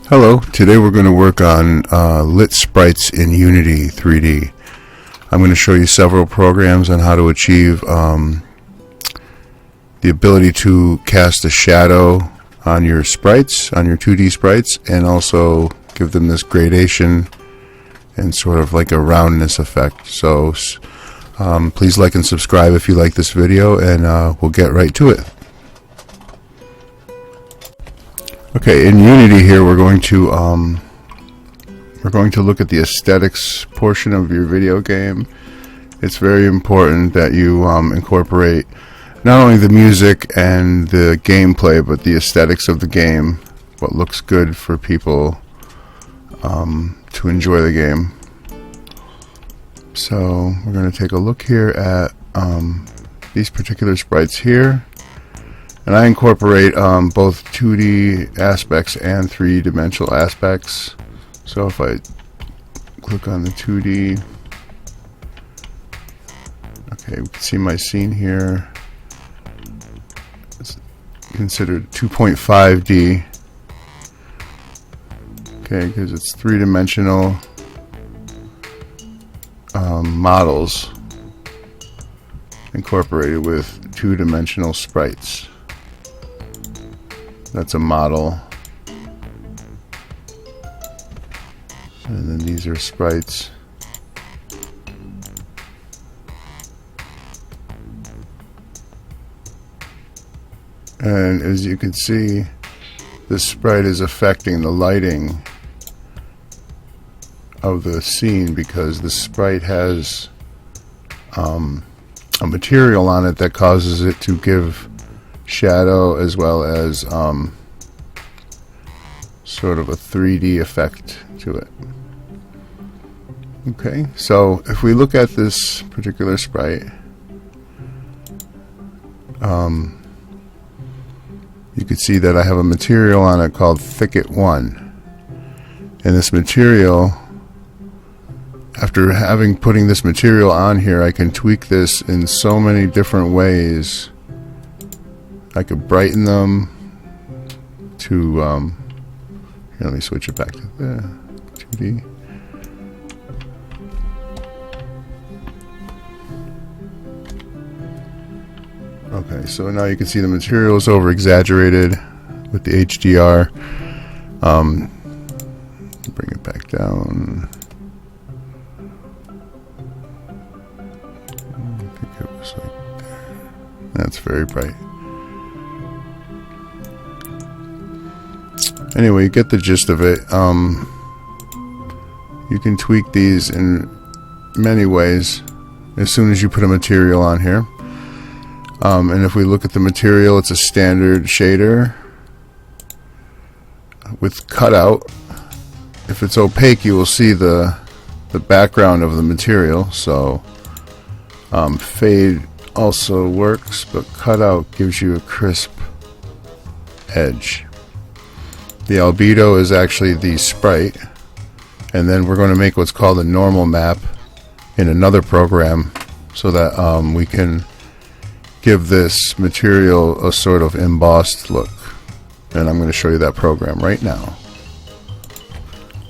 Hello, today we're going to work on lit sprites in Unity 3D. I'm going to show you several programs on how to achieve the ability to cast a shadow on your sprites, on your 2D sprites, and also give them this gradation and sort of like a roundness effect. So please like and subscribe if you like this video, and we'll get right to it. Okay, in Unity here we're going to look at the aesthetics portion of your video game. It's very important that you incorporate not only the music and the gameplay, but the aesthetics of the game, what looks good for people to enjoy the game. So we're going to take a look here at these particular sprites here. And I incorporate both 2D aspects and 3-dimensional aspects. So if I click on the 2D, okay, we can see my scene here. It's considered 2.5D. Okay, because it's 3-dimensional models incorporated with 2-dimensional sprites. That's a model, and then these are sprites. And as you can see, this sprite is affecting the lighting of the scene because the sprite has a material on it that causes it to give shadow as well as sort of a 3D effect to it. Okay, so if we look at this particular sprite, you can see that I have a material on it called Thicket 1. And this material, after putting this material on here, I can tweak this in so many different ways. I could brighten them to, here, let me switch it back to the 2D. Okay, so now you can see the material is over exaggerated with the HDR. Bring it back down. I think it was like there. That's very bright. Anyway, you get the gist of it. You can tweak these in many ways as soon as you put a material on here. And if we look at the material, it's a standard shader with cutout. If it's opaque, you will see the background of the material. So fade also works, but cutout gives you a crisp edge. The albedo is actually the sprite, and then we're going to make what's called a normal map in another program so that we can give this material a sort of embossed look. And I'm going to show you that program right now.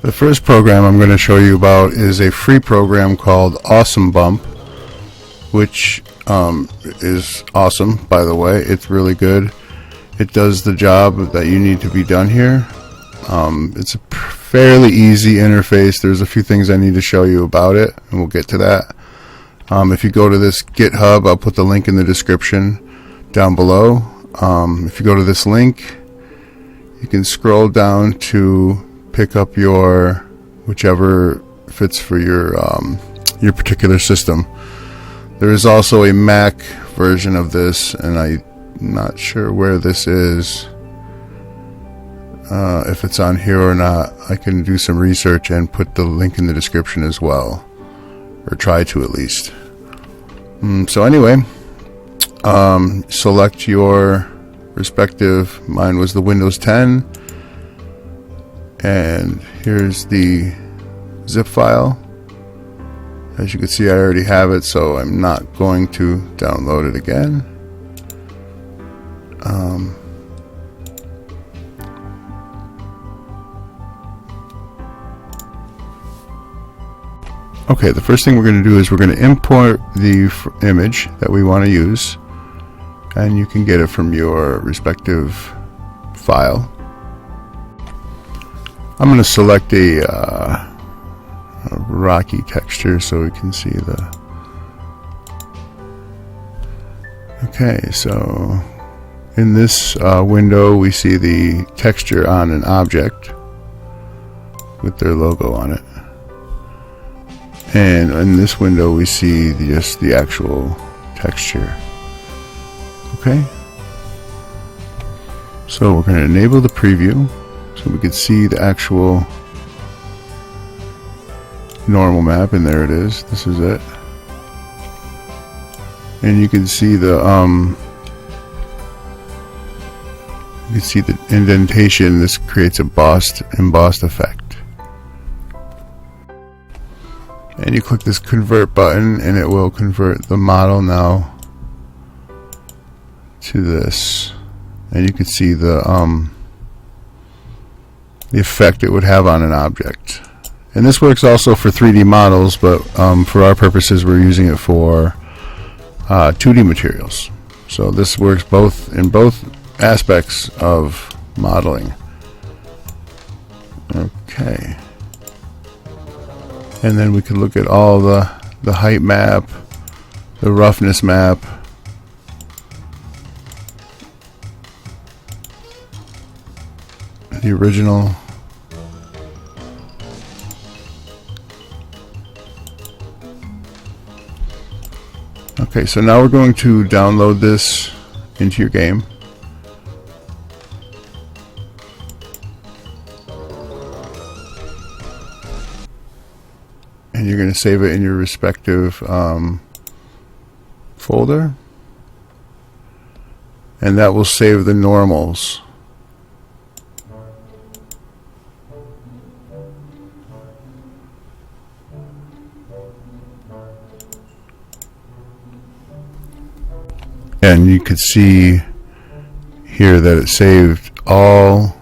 The first program I'm going to show you about is a free program called Awesome Bump, which is awesome, by the way. It's really good. It does the job that you need to be done here. It's a fairly easy interface. There's a few things I need to show you about it, and we'll get to that. If you go to this GitHub, I'll put the link in the description down below. If you go to this link, you can scroll down to pick up your whichever fits for your particular system. There is also a Mac version of this, and I'm not sure where this is, if it's on here or not. I can do some research and put the link in the description as well, or try to at least. So anyway, select your respective. Mine was the Windows 10, and here's the zip file. As you can see, I already have it, so I'm not going to download it again. Okay, the first thing we're going to do is we're going to import the image that we want to use, and you can get it from your respective file. I'm going to select a rocky texture so we can see the... Okay, so in this window we see the texture on an object with their logo on it, and in this window we see just the actual texture. Okay, so we're going to enable the preview so we can see the actual normal map, and there it is. This is it. And you can see the indentation. This creates a embossed effect. And you click this convert button and it will convert the model now to this. And you can see the effect it would have on an object. And this works also for 3D models, but for our purposes we're using it for 2D materials. So this works in both aspects of modeling. Okay. And then we can look at all the height map, the roughness map, the original. Okay, so now we're going to download this into your game. And you're going to save it in your respective folder. And that will save the normals. And you can see here that it saved all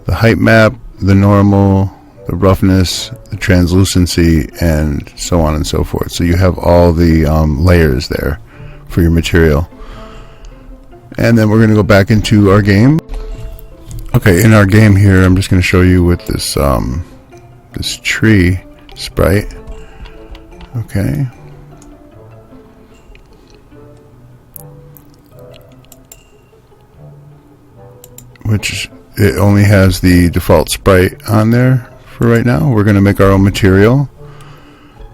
the height map, the normal, the roughness, the translucency, and so on and so forth. So you have all the layers there for your material. And then we're going to go back into our game. Okay, in our game here, I'm just going to show you with this this tree sprite. Okay. Which it only has the default sprite on there for right now. We're going to make our own material.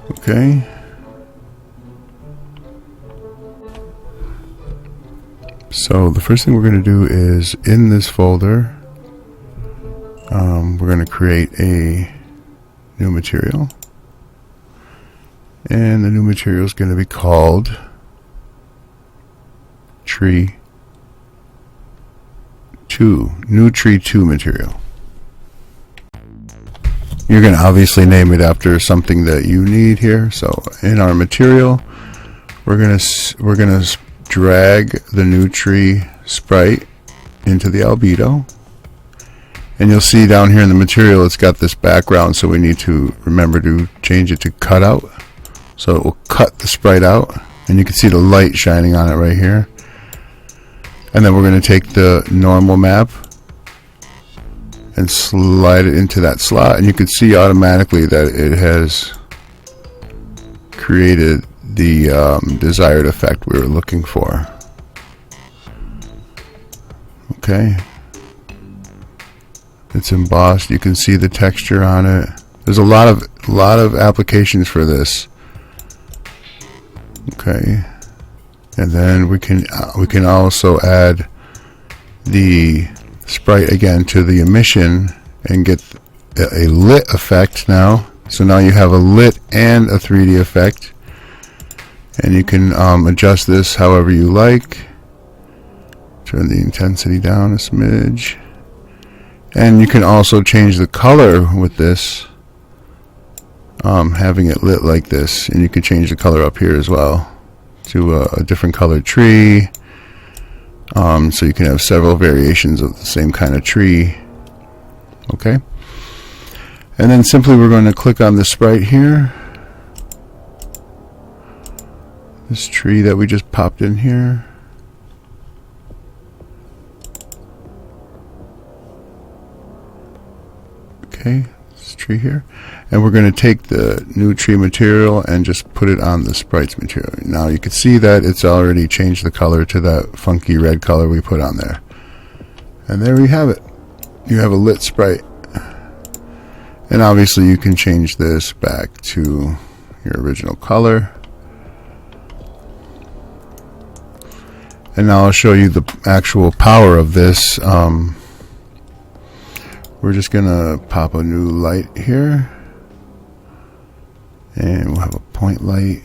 Okay. So the first thing we're going to do is in this folder, we're going to create a new material. And the new material is going to be called Tree 2, new Tree 2 material. You're going to obviously name it after something that you need here. So in our material, we're going to drag the new tree sprite into the albedo. And you'll see down here in the material it's got this background, so we need to remember to change it to cutout. So it will cut the sprite out, and you can see the light shining on it right here. And then we're going to take the normal map and slide it into that slot, and you can see automatically that it has created the desired effect we were looking for. Okay, it's embossed. You can see the texture on it. There's a lot of applications for this. Okay. And then we can also add the sprite again to the emission and get a lit effect now. So now you have a lit and a 3D effect, and you can adjust this however you like. Turn the intensity down a smidge, and you can also change the color with this, having it lit like this, and you can change the color up here as well to a different colored tree, so you can have several variations of the same kind of tree. Okay, And then simply we're going to click on the sprite here, this tree that we just popped in here. Okay, this tree here, and we're going to take the new tree material and just put it on the sprites material. Now you can see that it's already changed the color to that funky red color we put on there. And there we have it. You have a lit sprite. And obviously you can change this back to your original color. And now I'll show you the actual power of this. We're just gonna pop a new light here, and we'll have a point light.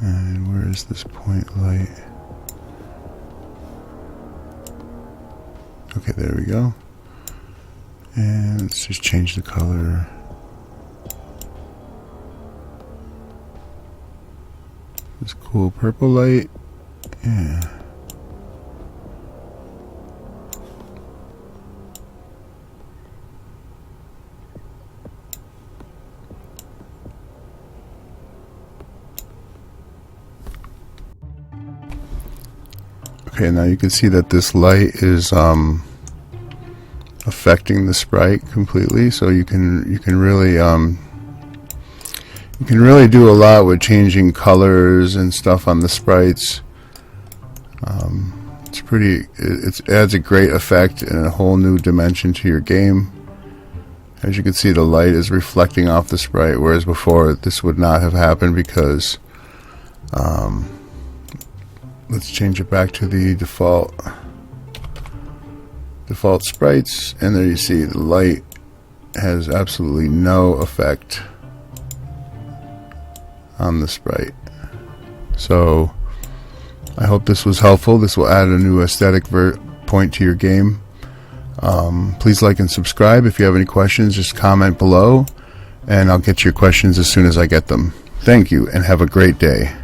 And where is this point light? Okay, there we go. And let's just change the color. This cool purple light. Yeah. Okay, now you can see that this light is affecting the sprite completely, so you can really do a lot with changing colors and stuff on the sprites. It adds a great effect and a whole new dimension to your game. As you can see, the light is reflecting off the sprite, whereas before this would not have happened because let's change it back to the default sprites, and there you see the light has absolutely no effect on the sprite. So I hope this was helpful. This will add a new aesthetic point to your game. Please like and subscribe. If you have any questions, just comment below and I'll get your questions as soon as I get them. Thank you and have a great day.